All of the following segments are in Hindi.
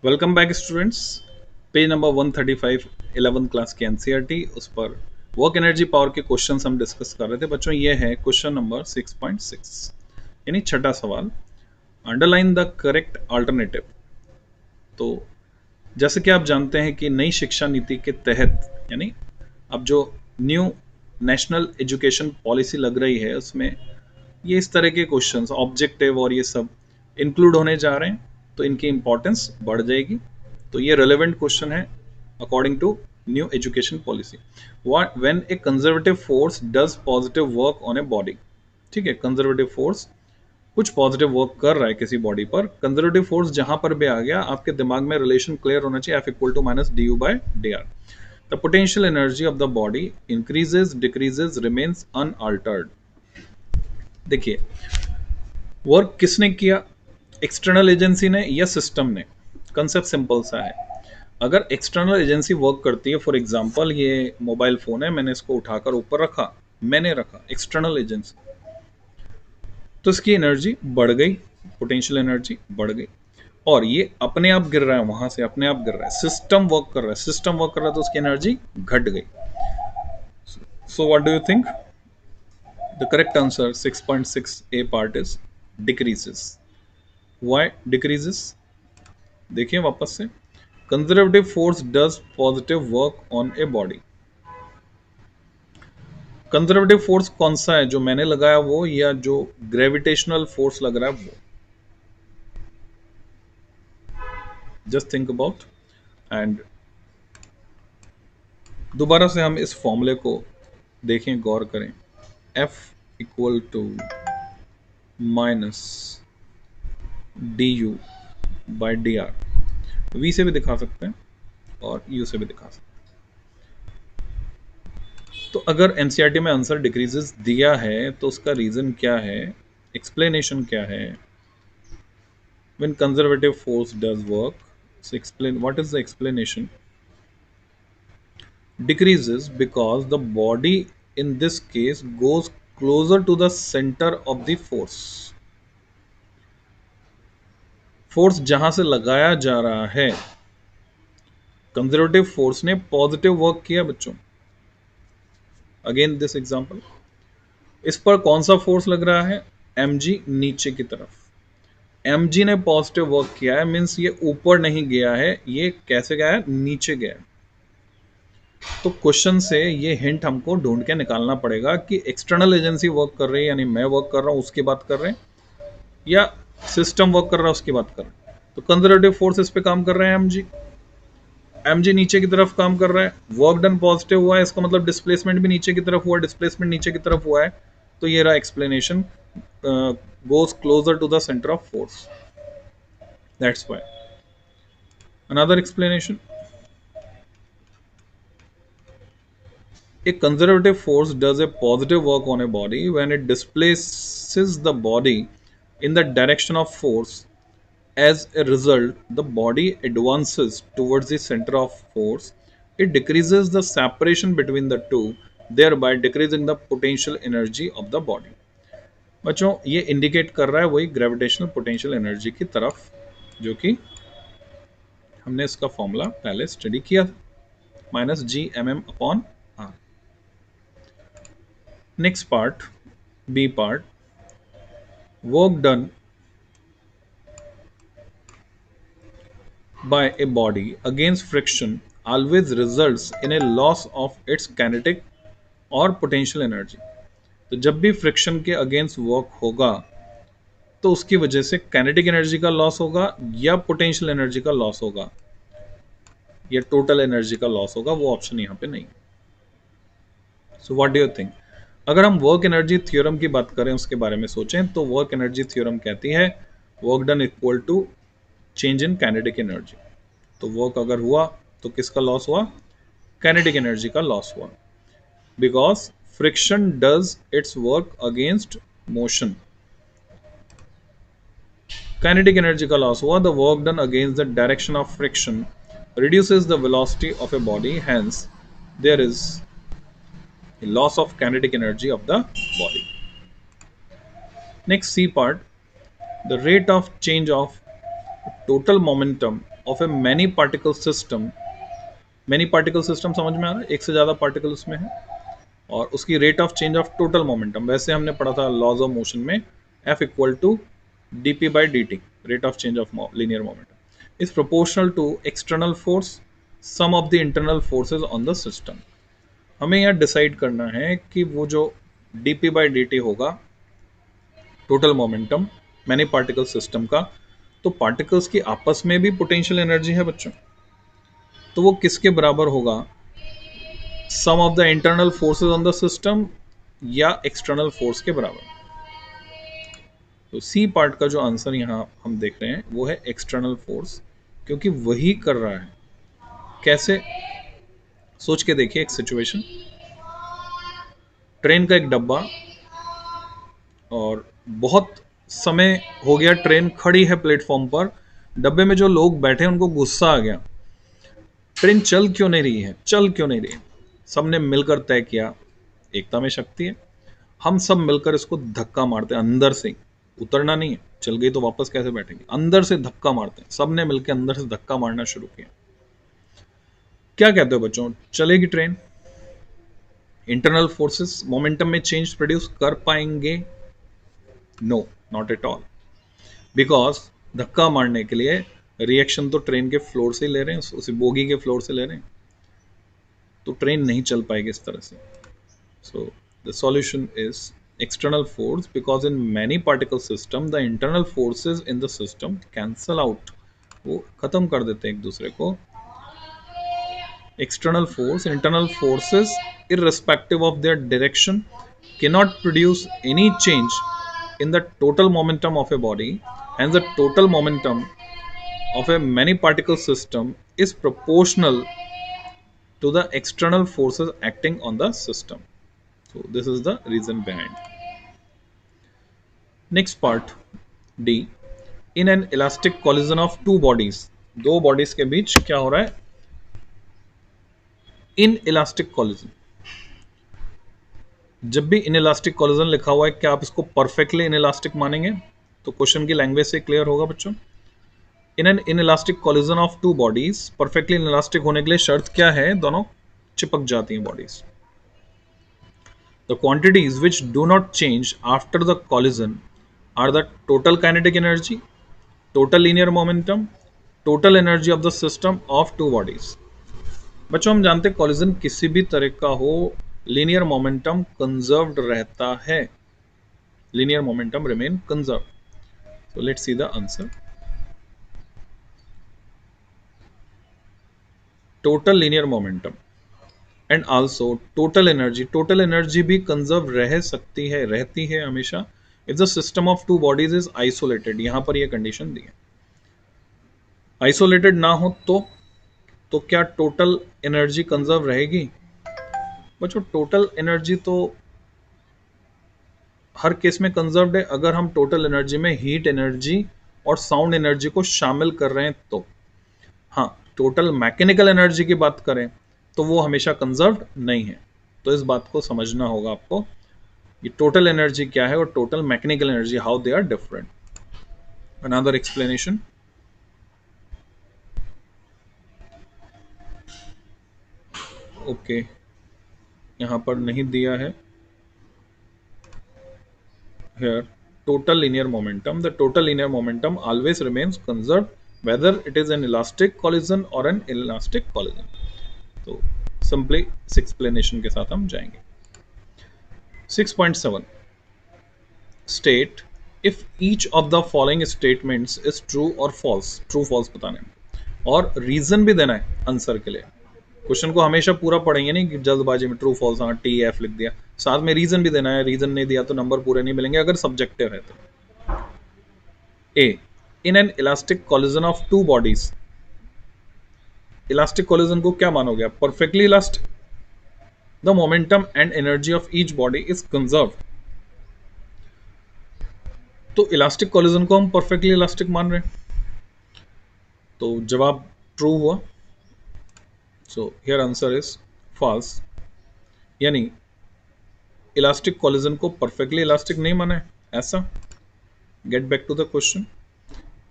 Welcome back students. Page number 135 11th class की एनसीईआरटी उस पर वर्क एनर्जी पावर के क्वेश्चंस हम डिस्कस कर रहे थे बच्चों। ये है क्वेश्चन नंबर 6.6 यानी छठा सवाल। Underline the correct alternative. तो जैसे कि आप जानते हैं कि नई शिक्षा नीति के तहत यानी अब जो न्यू नेशनल एजुकेशन पॉलिसी लग रही है उसमें ये इस तरह के क्वेश्चंस ऑब्जेक्टिव और ये सब इंक्लूड होने जा रहे हैं, तो इनकी इंपॉर्टेंस बढ़ जाएगी। तो ये रेलेवेंट क्वेश्चन है according to new education policy. What when a conservative force does positive work on a body. ठीक है, कंजर्वेटिव फोर्स कुछ पॉजिटिव वर्क कर रहा है किसी बॉडी पर। कंजर्वेटिव फोर्स जहां पर भी आ गया आपके दिमाग में रिलेशन क्लियर होना चाहिए, F equal to minus D U by D R. The potential energy of the body increases decreases remains unaltered. देखिए, वर्क किसने किया, एक्सटर्नल एजेंसी ने या सिस्टम ने। कंसेप्ट सिंपल सा है। अगर एक्सटर्नल एजेंसी वर्क करती है, फॉर एग्जांपल ये मोबाइल फोन है, मैंने इसको उठाकर ऊपर रखा, मैंने रखा, एक्सटर्नल एजेंसी, तो इसकी एनर्जी बढ़ गई, पोटेंशियल एनर्जी बढ़ गई। और ये अपने आप गिर रहा है, वहां से अपने आप गिर रहा है। सिस्टम वर्क कर रहा है, सिस्टम वर्क कर रहा है तो उसकी एनर्जी घट गई। So what do you think? The correct answer 6.6 A part is decreases. Why decreases? देखिए वापस से, conservative force does positive work on a body. Conservative force कौन सा है, जो मैंने लगाया वो या जो ग्रेविटेशनल फोर्स लग रहा है वो? Just think about. एंड दोबारा से हम इस फॉर्मूले को देखें, गौर करें। F equal to minus D U by D R. V से भी दिखा सकते हैं और यू से भी दिखा सकते हैं। तो अगर एनसीईआरटी में आंसर डिक्रीजेस दिया है तो उसका रीजन क्या है, एक्सप्लेनेशन क्या है? When conservative force does work, so explain, what is the explanation? Decreases because the body in this case goes closer to the center of the force। Force जहां से लगाया जा रहा है, कंजर्वेटिव फोर्स ने पॉजिटिव वर्क किया बच्चों। अगेन दिस एग्जांपल, इस पर कौन सा फोर्स लग रहा है? mg नीचे की तरफ। mg ने पॉजिटिव वर्क किया है, मींस ये ऊपर नहीं गया है, ये कैसे गया है? नीचे गया है। तो क्वेश्चन से ये हिंट हमको ढूंढ के निकालना पड़ेगा कि एक्सटर्नल एजेंसी वर्क कर रही है, यानी मैं वर्क कर रहा हूं उसकी बात कर रहे हैं, या सिस्टम वर्क कर रहा है उसकी बात कर रहे हैं। तो कंजर्वेटिव फोर्स इस पे काम कर रहे हैं, एमजी नीचे की तरफ काम कर रहा है, वर्क डन पॉजिटिव हुआ है, इसका मतलब डिस्प्लेसमेंट भी नीचे की तरफ हुआ है, डिस्प्लेसमेंट नीचे की तरफ हुआ है। तो ये रहा explanation, goes closer to the centre of force, that's why. Another explanation, a conservative force does a positive work on a body when it displaces the body in the direction of force. As a result, the body advances towards the center of force. It decreases the separation between the two, thereby decreasing the potential energy of the body। बच्चों, ये इंडिकेट कर रहा है वही ग्रेविटेशनल पोटेंशियल एनर्जी की तरफ, जो कि हमने इसका फॉर्मूला पहले स्टडी किया था, minus G M M upon R. Next part, B part, work done by a body against friction always results in a loss of its kinetic और potential energy। तो जब भी फ्रिक्शन के अगेंस्ट वर्क होगा तो उसकी वजह से काइनेटिक एनर्जी का लॉस होगा या पोटेंशियल एनर्जी का लॉस होगा या टोटल एनर्जी का लॉस होगा, वो ऑप्शन यहाँ पे नहीं। So what do you think? अगर हम वर्क एनर्जी थ्योरम की बात करें, उसके बारे में सोचें, तो वर्क एनर्जी थ्योरम कहती है work done equal to change in kinetic energy. तो वर्क अगर हुआ तो किसका लॉस हुआ? काइनेटिक एनर्जी का लॉस हुआ, because friction does its work against motion. Kinetic energy का लॉस हुआ, the work done against the direction of friction reduces the velocity of a body, hence there is a loss of kinetic energy of the body। Next, C part, the rate of change of total momentum of A many particle system, many particle system समझ में आ रहा है, एक से ज़्यादा पार्टिकल उसमें है, और उसकी rate of change of total momentum, वैसे हमने पढ़ा था लॉज ऑफ मोशन में, F equal to dp by dt, rate of change of linear momentum, is proportional to external force sum of the internal forces on the system. हमें यहाँ डिसाइड करना है कि वो जो dp by dt होगा total momentum many particle system का, तो पार्टिकल्स की आपस में भी पोटेंशियल एनर्जी है बच्चों, तो वो किसके बराबर होगा, sum of the internal forces on the system या एक्सटर्नल फोर्स के बराबर। तो सी पार्ट का जो आंसर यहाँ हम देख रहे हैं वो है एक्सटर्नल फोर्स, क्योंकि वही कर रहा है। कैसे, सोच के देखिए एक सिचुएशन, ट्रेन का एक डब्बा, और बहुत समय हो गया ट्रेन खड़ी है प्लेटफॉर्म पर, डब्बे में जो लोग बैठे उनको गुस्सा आ गया, ट्रेन चल क्यों नहीं रही है, चल क्यों नहीं रही है। सबने मिलकर तय किया, एकता में शक्ति है, हम सब मिलकर इसको धक्का मारते हैं अंदर से, उतरना नहीं है, चल गई तो वापस कैसे बैठेंगे, अंदर से धक्का मारते हैं, सबने मिलकर अंदर से धक्का मारना शुरू किया। क्या कहते हो बच्चों, चलेगी ट्रेन? इंटरनल फोर्सेस मोमेंटम में चेंज प्रोड्यूस कर पाएंगे? No, not at all, because धक्का मारने के लिए रिएक्शन तो ट्रेन के फ्लोर से ले रहे हैं, उसी बोगी के फ्लोर से ले रहे हैं, तो ट्रेन नहीं चल पाएगी इस तरह से। So the solution is external force, because in many particle system the internal forces in the system cancel out, वो खत्म कर देते हैं एक दूसरे को। external force, internal forces irrespective of their direction cannot produce any change in the total momentum of a body, and the total momentum of a many particle system is proportional to the external forces acting on the system. So this is the reason behind. Next part, D. In an elastic collision of two bodies, दो बॉडीज के बीच क्या हो रहा है, इन इलास्टिक कॉलिजन। जब भी इन इलास्टिक कॉलिजन लिखा हुआ है, क्या आप इसको परफेक्टली इन इलास्टिक मानेंगे? तो क्वेश्चन की लैंग्वेज से क्लियर होगा बच्चों। इन an inelastic collision of two bodies, perfectly in elastic होने के लिए शर्त क्या है, दोनों चिपक जाती हैं bodies. The quantities which do not change after the collision are the total kinetic energy, total linear momentum, total energy of the system of two bodies. बच्चों हम जानते हैं कॉलिजन किसी भी तरह का हो, लीनियर मोमेंटम कंजर्व्ड रहता है, linear momentum remain conserved. So let's see the answer. Total linear momentum and also total energy भी कंजर्व रह सकती है, रहती है हमेशा, if the system of two bodies is isolated. यहां पर यह कंडीशन दी है, आइसोलेटेड ना हो तो क्या टोटल एनर्जी कंजर्व रहेगी? बच्चों टोटल एनर्जी तो हर केस में कंजर्व्ड है, अगर हम टोटल एनर्जी में हीट एनर्जी और साउंड एनर्जी को शामिल कर रहे हैं तो। हाँ, टोटल मैकेनिकल एनर्जी की बात करें तो वो हमेशा कंजर्व्ड नहीं है, तो इस बात को समझना होगा आपको, ये टोटल एनर्जी क्या है और total mechanical energy, how they are different. Another explanation, okay, यहां पर नहीं दिया है, here total linear momentum, the total linear momentum always remains conserved whether it is an elastic collision or an inelastic collision। तो सिंपली इस एक्सप्लेनेशन के साथ हम जाएंगे। 6.7 state if each of the following statements is true और फॉल्स, ट्रू फॉल्स बताने और रीजन भी देना है आंसर के लिए। क्वेश्चन को हमेशा पूरा पढ़ेंगे नहीं कि जल्दबाजी में ट्रू फॉल्स, हाँ टी एफ लिख दिया, साथ में रीजन भी देना है, रीजन नहीं दिया तो नंबर पूरे नहीं मिलेंगे अगर सब्जेक्टिव है तो। A, in an elastic collision of two bodies, elastic collision को क्या मानोगे आप, perfectly elastic, the momentum and energy of each body is conserve. तो इलास्टिक कॉलिजन को हम परफेक्टली इलास्टिक मान रहे हैं, तो जवाब ट्रू हुआ। So here answer is false, यानी इलास्टिक कॉलिजन को परफेक्टली इलास्टिक नहीं माना है ऐसा। Get back to the question,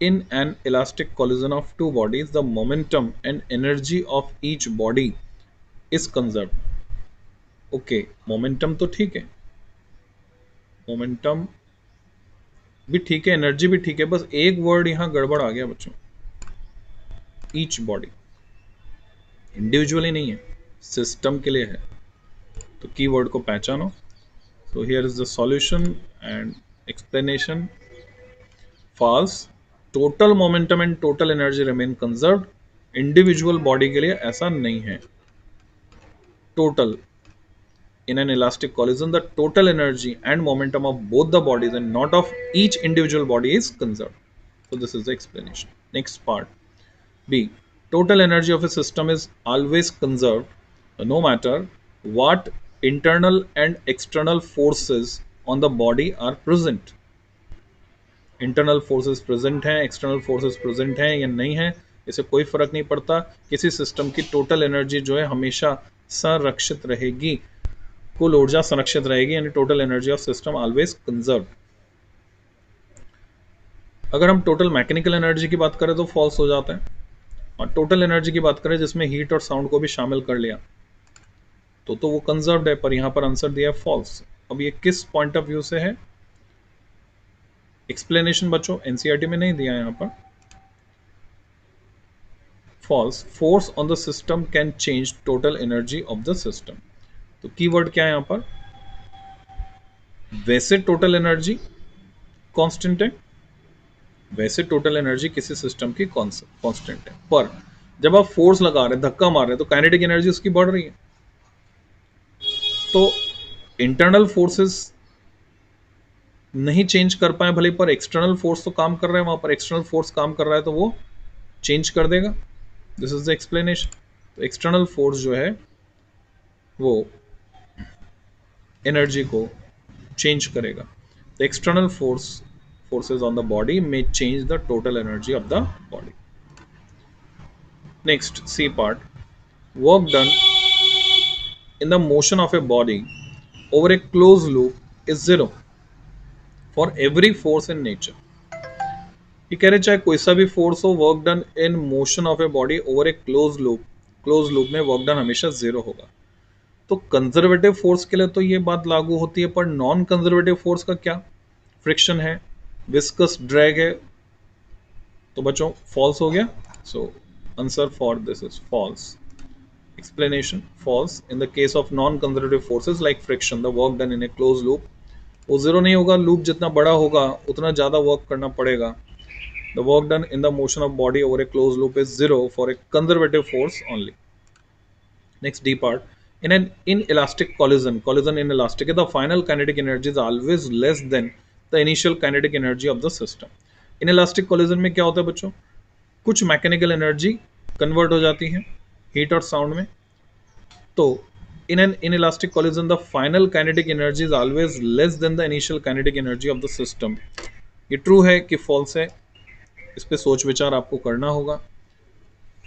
in an elastic collision of two bodies the momentum and energy of each body is conserved. Okay, momentum तो ठीक है, मोमेंटम भी ठीक है, एनर्जी भी ठीक है, बस एक वर्ड यहां गड़बड़ आ गया बच्चों, ईच बॉडी। इंडिविजुअली नहीं है, सिस्टम के लिए है, तो कीवर्ड को पहचानो। So here is the solution and explanation. False, total momentum and total energy remain conserved. Individual body के लिए ऐसा नहीं है। Total, in an elastic collision the total energy and momentum of both the bodies and not of each individual body is conserved. So this is the explanation. Next part, B, total energy of a system is always conserved no matter what internal and external forces on the body are present. Internal forces present हैं, एक्सटर्नल फोर्सेस प्रेजेंट हैं या नहीं है, इससे कोई फर्क नहीं पड़ता। किसी सिस्टम की टोटल एनर्जी जो है हमेशा संरक्षित रहेगी, कुल ऊर्जा संरक्षित रहेगी, यानी total energy of system always conserve. अगर हम टोटल मैकेनिकल एनर्जी की बात करें तो फॉल्स हो जाता है, और टोटल एनर्जी की बात करें जिसमें हीट और साउंड को भी शामिल कर लिया तो वो कंजर्व्ड है, पर यहां पर आंसर दिया है फॉल्स। अब ये किस पॉइंट ऑफ व्यू से है, एक्सप्लेनेशन बच्चों एनसीईआरटी में नहीं दिया यहां पर। False, force on the system can change total energy of the system. तो कीवर्ड क्या है यहां पर, वैसे टोटल एनर्जी कांस्टेंट है, वैसे टोटल एनर्जी किसी सिस्टम की कांस्टेंट है, पर जब आप फोर्स लगा रहे हैं, धक्का मार रहे हैं, तो काइनेटिक एनर्जी उसकी बढ़ रही है। तो इंटरनल फोर्सेस नहीं चेंज कर पाए भले, पर एक्सटर्नल फोर्स तो काम कर रहे हैं, वहां पर एक्सटर्नल फोर्स काम कर रहा है तो वो चेंज कर देगा। This is the explanation. तो एक्सटर्नल फोर्स जो है वो एनर्जी को चेंज करेगा। The external forces on the body may change the total energy of the body. Next, C part, work done in the motion of a body over a closed loop is zero for every force in nature. ये कह रहे चाहे कोई सा भी फोर्स हो, work done in motion of a body over A close loop में वर्क डन हमेशा जीरो होगा। तो कंजर्वेटिव फोर्स के लिए तो ये बात लागू होती है, पर नॉन कंजर्वेटिव फोर्स का क्या, फ्रिक्शन है, विस्कस ड्रैग है, तो बच्चों फॉल्स हो गया। So answer for this is false. Explanation, false, in the case of non conservative forces like friction the work done in a close loop वो जीरो नहीं होगा, लूप जितना बड़ा होगा उतना ज्यादा वर्क करना पड़ेगा। The work done in the motion of body over A close loop is zero for a conservative force only. Next, D part, in an inelastic collision in elastic, the final kinetic energy is always less than the initial kinetic energy of the system. inelastic collision में क्या होता है बच्चों, कुछ मैकेनिकल एनर्जी कन्वर्ट हो जाती है हीट और साउंड में। तो in an inelastic collision the final kinetic energy is always less than the initial kinetic energy of the system. ये ट्रू है कि फॉल्स है, इस पे सोच विचार आपको करना होगा,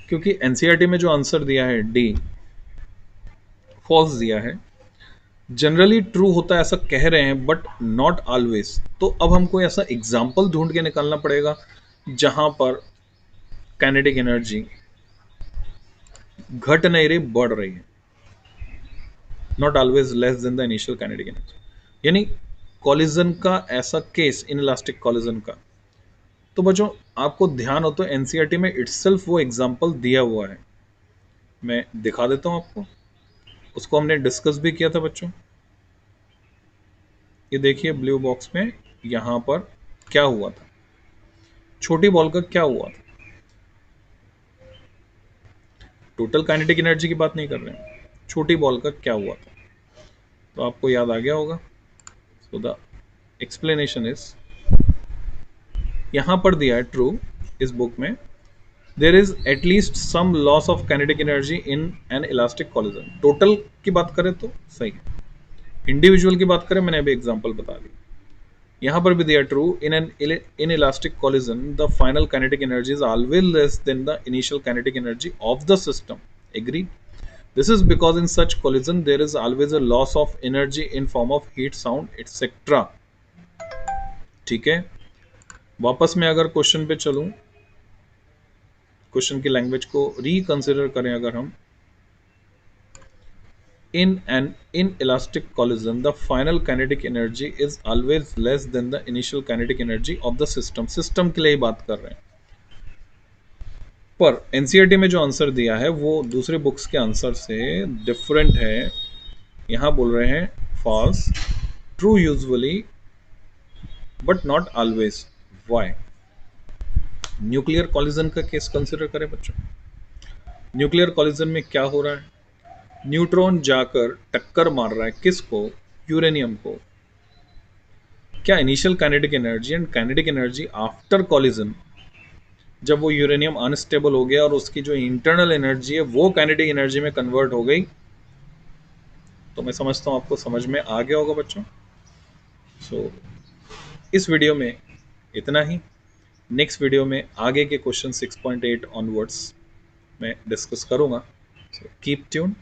क्योंकि एनसीईआरटी में जो आंसर दिया है डी फॉल्स दिया है, जनरली ट्रू होता है ऐसा कह रहे हैं, बट नॉट ऑलवेज। तो अब हमको ऐसा एग्जाम्पल ढूंढ के निकालना पड़ेगा जहां पर काइनेटिक एनर्जी घट नहीं रही, बढ़ रही है, not always less than the initial kinetic energy. यानी कॉलिजन का ऐसा केस, इनइलास्टिक कॉलिजन का, तो बच्चों आपको ध्यान हो तो एनसीईआरटी में इटसेल्फ वो एग्जाम्पल दिया हुआ है, मैं दिखा देता हूं आपको, उसको हमने डिस्कस भी किया था बच्चों। ये देखिए ब्लू बॉक्स में यहां पर क्या हुआ था, छोटी बॉल का क्या हुआ था, टोटल काइनेटिक एनर्जी की बात नहीं कर रहे हैं, छोटी बॉल का क्या हुआ था, तो आपको याद आ गया होगा। सो द एक्सप्लेनेशन इज, यहां पर दिया है ट्रू इस बुक में, there is at least some loss of kinetic energy in an elastic collision. Total की बात करें तो सही है, इंडिविजुअल की बात करें मैंने अभी एग्जांपल बता दी, यहां पर भी दिया true, in an inelastic collision the final kinetic energy is always less than the initial kinetic energy of the system. Agreed, this is because in such collision there is always a loss of energy in form of heat, sound etcetera. ठीक है, वापस मैं अगर क्वेश्चन पे चलूं, क्वेश्चन की लैंग्वेज को रिकंसिडर करें अगर हम, in an inelastic collision the final kinetic energy is always less than the initial kinetic energy of the system के लिए ही बात कर रहे हैं। पर एनसीईआरटी में जो आंसर दिया है वो दूसरे बुक्स के आंसर से डिफरेंट है। यहां बोल रहे हैं false, true usually but not always. Why? Nuclear collision का केस कंसिडर करें बच्चों। न्यूक्लियर कॉलिजन में क्या हो रहा है? न्यूट्रॉन जाकर टक्कर मार रहा है किसको? यूरेनियम को। क्या initial kinetic energy and kinetic energy after collision, जब वो यूरेनियम अनस्टेबल हो गया और उसकी जो इंटरनल एनर्जी है वो काइनेटिक एनर्जी में कन्वर्ट हो गई, तो मैं समझता हूं आपको समझ में आ गया होगा बच्चों। सो इस वीडियो में इतना ही। नेक्स्ट वीडियो में आगे के क्वेश्चन 6.8 ऑनवर्ड्स मैं डिस्कस करूंगा। So keep tune.